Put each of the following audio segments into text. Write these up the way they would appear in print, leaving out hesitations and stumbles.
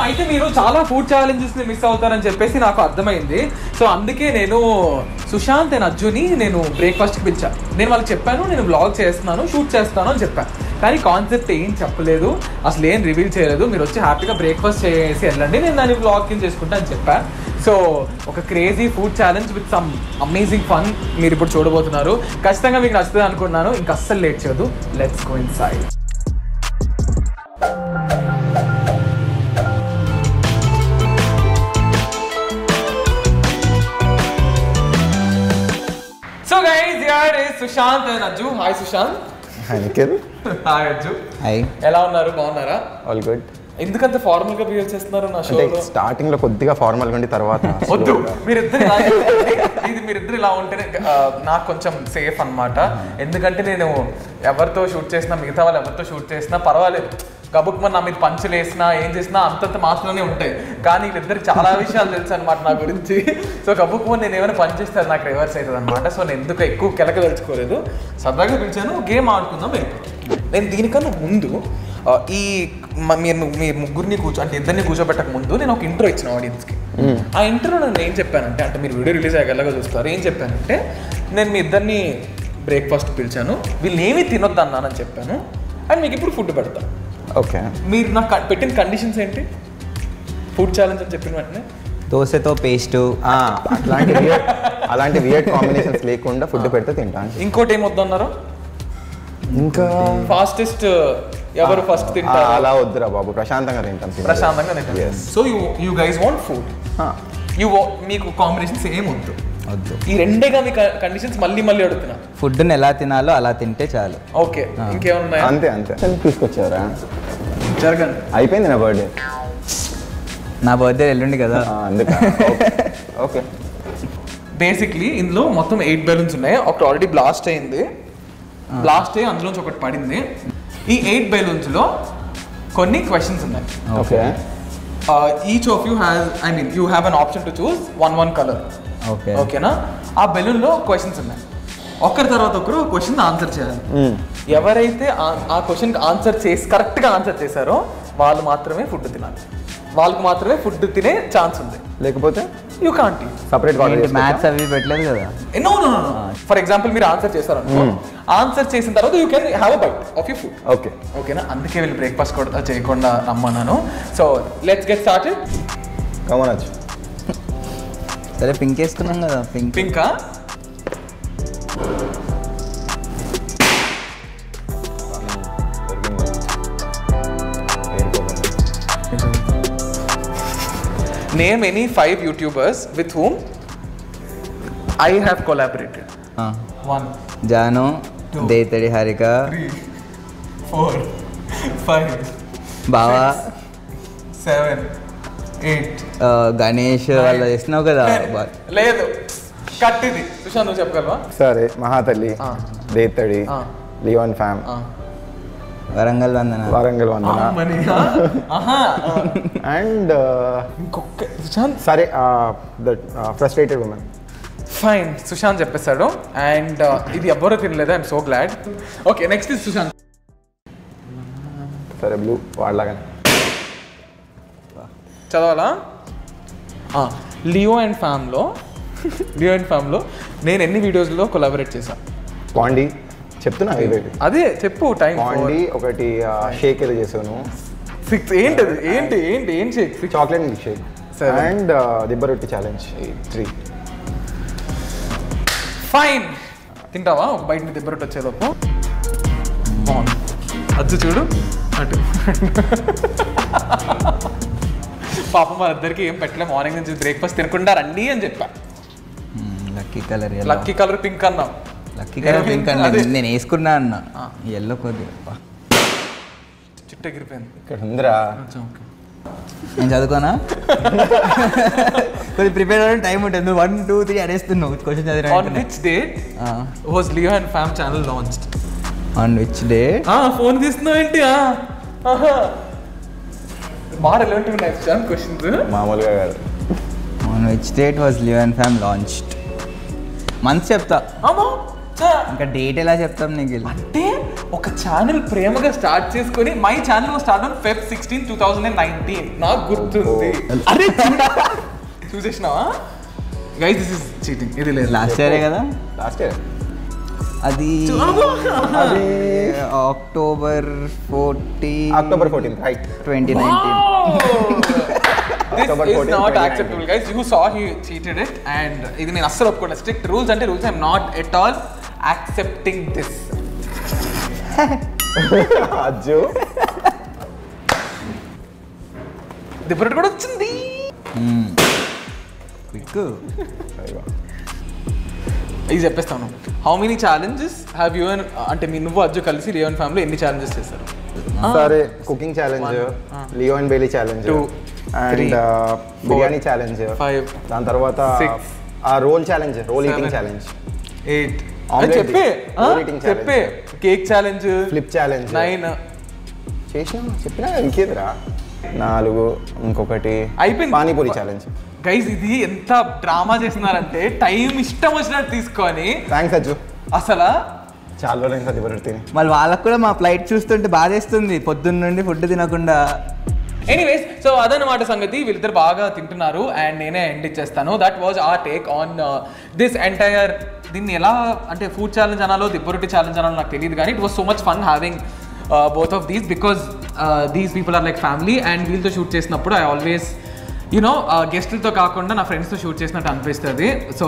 అయితే మీరు చాలా ఫుడ్ ఛాలెంజెస్ ని మిస్ అవుతారని చెప్పేసి నాకు అర్థమైంది. సో అందుకే నేను సుశాంత్ అండ్ అర్జున్ని నేను బ్రేక్ఫాస్ట్కి పిలిచాను. నేను వాళ్ళకి చెప్పాను నేను వ్లాగ్ చేస్తున్నాను, షూట్ చేస్తాను అని చెప్పాను. కానీ కాన్సెప్ట్ ఏం చెప్పలేదు, అసలు ఏం రివీల్ చేయలేదు. మీరు వచ్చి హ్యాపీగా బ్రేక్ఫాస్ట్ చేసి వెళ్ళండి, నేను దాన్ని వ్లాగ్ కింద చేసుకుంటా అని చెప్పాను. సో ఒక crazy food challenge with some amazing fun మీరు ఇప్పుడు చూడబోతున్నారు. ఖచ్చితంగా మీకు నచ్చుతుంది అనుకున్నాను. ఇంకా అస్సలు లేట్ చేయదు, let's go inside. So guys, here is Sushant and Ajju. Hi Sushant. Hi Nikhil. Hi Ajju. Hi. ఎలా ఉన్నారు? బాగున్నారా? All good. ఎందుకంత ఫార్మల్ గా బిహేవ్ చేస్తున్నారు నా షోలో? స్టార్టింగ్ లో కొద్దిగా ఫార్మల్ గా ఉండి తర్వాత వద్దు, మీరిద్దరు ఇలా ఉంటేనే నాకు కొంచెం సేఫ్ అన్నమాట. ఎందుకంటే నేను ఎవరితో షూట్ చేసినా, మిగతా వాళ్ళు ఎవరితో షూట్ చేసినా పర్వాలేదు, గబుక్మని నా మీద పంచులు వేసినా ఏం చేసినా అంతంత మాటలోనే ఉంటాయి. కానీ వీళ్ళిద్దరికి చాలా విషయాలు తెలుసు అనమాట నా గురించి. సో గబుక్మని నేను ఏమైనా పని చేస్తే నాకు రివర్స్ అవుతుంది అనమాట. సో నేను ఎందుకు ఎక్కువ కెలక తెలుసుకోలేదు, సరదాగా పిలిచాను, గేమ్ ఆడుకుందాం. నేను దీనికన్నా ముందు ఈ మీరు ముగ్గురిని అంటే ఇద్దరిని కూర్చోబెట్టక ముందు నేను ఒక ఇంట్రో ఇచ్చిన ఆడియన్స్కి. ఆ ఇంట్రో నేను ఏం చెప్పానంటే, అంటే మీరు వీడియో రిలీజ్ అయ్యేలాగా చూస్తారు, ఏం చెప్పానంటే నేను మీ ఇద్దరిని బ్రేక్ఫాస్ట్ పిలిచాను, వీళ్ళు ఏమీ తినొద్దు అన్నానని చెప్పాను, అండ్ మీకు ఇప్పుడు ఫుడ్ పెడతాను. ఓకే, మీరు నాకు పెట్టిన కండిషన్స్ ఏంటి? ఫుడ్ ఛాలెంజ్ అని చెప్పిన వెంటనే దోశతో పేస్ట్ అలాంటి వియర్డ్ కాంబినేషన్స్ లేకుండా ఫుడ్ పెడితే తింటాను. ఇంకోటి ఏం వద్దన్నారు? ఇంకా ఫాస్టెస్ట్ ఎవరు ఫస్ట్ తింటారు? అలా వద్దురా బాబు, ప్రశాంతంగా తింటాం. ప్రశాంతంగా తింటాం. So you guys want food, మీకు కాంబినేషన్స్ ఏం వద్దు. ఈ రెండేగా మీ కండిషన్స్ మళ్ళీ అడుగుతున్నా. ఫుడ్ని ఎలా తినాలో అలా తింటే చాలు. ఓకే, ఇంకేమన్నా? అంతే తీసుకొచ్చారా? జరగండి, అయిపోయింది నా బర్త్డే. నా బర్త్డే ఎల్లుండి కదా, అందుకే. ఓకే, బేసిక్లీ ఇందులో మొత్తం 8 బెలూన్స్ ఉన్నాయి. ఒకటి ఆల్రెడీ బ్లాస్ట్ అయ్యి అందులోంచి ఒకటి పడింది. ఈ 8 బెలూన్స్లో కొన్ని క్వశ్చన్స్ ఉన్నాయి. Okay, each of you you have an option to choose one colour. ఓకేనా? ఆ బెలూన్లో క్వశ్చన్స్ ఉన్నాయి, ఒకరి తర్వాత ఒకరు క్వశ్చన్ ఆన్సర్ చేయాలి. ఎవరైతే ఆ క్వశ్చన్కి కరెక్ట్గా ఆన్సర్ చేశారో వాళ్ళు మాత్రమే ఫుడ్ తినాలి, వాళ్ళకి మాత్రమే ఫుడ్ తినే ఛాన్స్ ఉంది. లేకపోతే యూ కాంట్ సపరేట్ మ్యాథ్స్ అవి పెట్టలేదు కదా. నో. ఫర్ ఎగ్జాంపుల్ మీరు ఆన్సర్ చేశారనుకో, ఆన్సర్ చేసిన తర్వాత you can have a bite of your food. ఓకేనా? అందుకే వీళ్ళు బ్రేక్ఫాస్ట్ కూడా చేయకుండా రమ్మన్నాను. So let's get started. కమనచ్చు. సరే, పింక్ వేసుకున్నాం కదా. పింకా? Name any 5 YouTubers with whom I have collaborated. 1 Jano, Deitadi Harika, 3 4 5 Bava, 7 8 Ganesh వాళ్ళు చేస్తున్నావు కదా. లేదు, కట్టిది. సుశాంత్ నువ్వు చెప్పగలవా? సరే, మహాతల్లి, దేత్తడి, లియోన్ ఫ్యామ్, వరంగల్ వందన అండ్ ఇంకొక సుశాంత్. సరే, that frustrated women. Fine, Sushant చెప్పేశాడు. అండ్ ఇది ఎవ్వరూ తినలేదు. I'm so glad. Okay, next is Sushant. సరే, బ్లూ వాడలాగానే చదవాలా? లియో అండ్ ఫ్యామ్లో నేను ఎన్ని వీడియోస్లో కొలాబరేట్ చేశాను? పాండి చెప్తున్నా, అదే చెప్పు. టైం పాండి ఒకటి, షేక్ ఏదో చేసాను. 6 ఏంటి ఏం shake? Chocolate milk shake. And దిబ్బ రొట్టి ఛాలెంజ్ 3. ఫైన్, తింటావా? ఒక బయట దిబ్బ రొట్టి వచ్చేలోపు. బాగుంది. అచ్చు చూడు అటు. పాపం మా ఇద్దరికి ఏం పెట్టలే, మార్నింగ్ నుంచి బ్రేక్ఫాస్ట్ తినకుండా రండి అని చెప్పా. లక్కీ కలర్ పింక్ అన్నా. లక్కీ కలర్ పింక్ అన్నా, నేను వేసుకున్నా అన్న. ఎల్లో కొద్దిగా చుట్టూ ఎగిరిపోయింది. ఇక్కడ ఉందిరా. నేను చదువుకోనా? కొద్దిగా ప్రిపేర్ అవ్వడం టైం ఉంటుంది. నువ్వు 1 2 3 అడేస్తున్నావు క్వశ్చన్ చదివి. On which day was Leo and Fam channel launched? On which day? Phone తీస్తున్నావు ఏంటి? బాగా రిలవెంట్ ఉన్నాయి క్వశ్చన్స్. మామూలుగా కాదు. On which date was Leo and Fam launched? Months చెప్తా. ఇంకా డేట్ ఎలా చెప్తాం నీకు? అంటే ఒక ఛానల్ ప్రేమగా స్టార్ట్ చేసుకొని my channel start on Feb 16, 2019 నాకు గుర్తుంది. అరే చూసేసినావా గైస్? This is cheating. ఇది లేదు, లాస్ట్ ఇయరే కదా. లాస్ట్ ఇయర్ అది October 14 right. 2019. This October is 14, not 2019. acceptable, guys. You saw he cheated it, and ఇది నేను అస్సలు ఒప్పుకోను. స్ట్రిక్ట్ రూల్స్ అంటే rules. I'm not at all accepting this. Ajju దిబ్బరట్ కూడా వచ్చింది. క్విక్. ఇది చెప్పేస్తాను. How many challenges have you అంటే నువ్వు అజ్జు కలిసి లియోన్ ఫ్యామిలీ ఎన్ని ఛాలెంజెస్ చేస్తారు? సరే, cooking challenge, Leo and Bailey challenge, 2, and 3, biryani challenge, 5, దాని తర్వాత 6, ఆ roll challenge, roll 7, eating challenge, 8. Omelette చెప్పే roll eating challenge. చెప్పే కేక్ ఛాలెంజ్, ఫ్లిప్ ఛాలెంజ్ 9 చెప్పినా ఇంకేదిరా 4, ఇంకొకటి అయిపోయింది. పానీపూరి ఛాలెంజ్. గైస్ ఇది ఎంత డ్రామా చేస్తున్నారంటే టైం ఇష్టం వచ్చినట్టు తీసుకొని థ్యాంక్స్ అజ్జు, అసలు చాలా రోజులైంది దిబ్బరొట్టి తిని. మళ్ళీ వాళ్ళకు కూడా మా ఫ్లైట్ చూస్తుంటే బాధేస్తుంది, పొద్దున్న నుండి ఫుడ్ తినకుండా. ఎనీవేస్, సో అదనమాట సంగతి. వీళ్ళిద్దరు బాగా తింటున్నారు అండ్ నేనే ఎండ్ ఇచ్చేస్తాను. That was our take on this entire. దీన్ని ఎలా అంటే ఫుడ్ ఛాలెంజ్ అనాలో దిబ్బరొట్టి ఛాలెంజ్ అనాలో నాకు తెలియదు, కానీ it was so much fun having both of these because these people are like family, and వీళ్ళతో షూట్ చేసినప్పుడు I always గెస్ట్లతో కాకుండా నా ఫ్రెండ్స్తో షూట్ చేసినట్టు అనిపిస్తుంది. So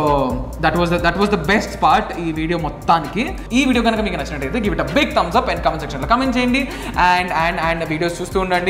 that was the best part ఈ వీడియో మొత్తానికి. ఈ వీడియో కనుక మీకు నచ్చినట్టయితే give it a big thumbs up and comment సెక్షన్లో కామెంట్ చేయండి. అండ్ వీడియోస్ చూస్తూ ఉండండి.